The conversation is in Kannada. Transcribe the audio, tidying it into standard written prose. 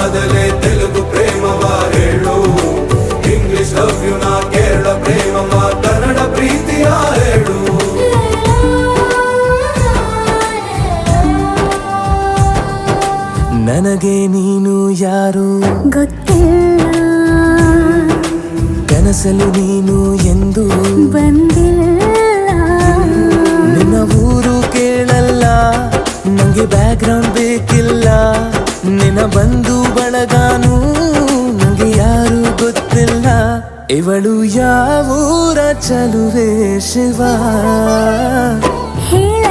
ಆದಲೆ ತೆಲುಗು ಪ್ರೇಮವ ಹೇಳು, ಇಂಗ್ಲಿಷ್ ಲವ್ ಯು ನಾ ಕೇರಳ ಪ್ರೇಮವ ಕನ್ನಡ ಪ್ರೀತಿಯ ಹೇಳು. ನನಗೆ ನೀನು ಯಾರು ಗೊತ್ತಿಲ್ಲ, ಕನಸಲು ನೀನು ಎಂದು ಬಂದಿಲ್ಲ. ನಿನ್ನ ಊರು ಕೇಳಲ್ಲ, ನಂಗೆ ಬ್ಯಾಕ್ ಗ್ರೌಂಡ್ ಬೇಕಿಲ್ಲ. ನಿನ್ನ ಬಂಧು ಬಳಗಾನು ನಂಗೆ ಯಾರು ಗೊತ್ತಿಲ್ಲ. ಇವಳು ಯಾವೂರ ಚಲುವೆ ಶಿವ ಹೇಳ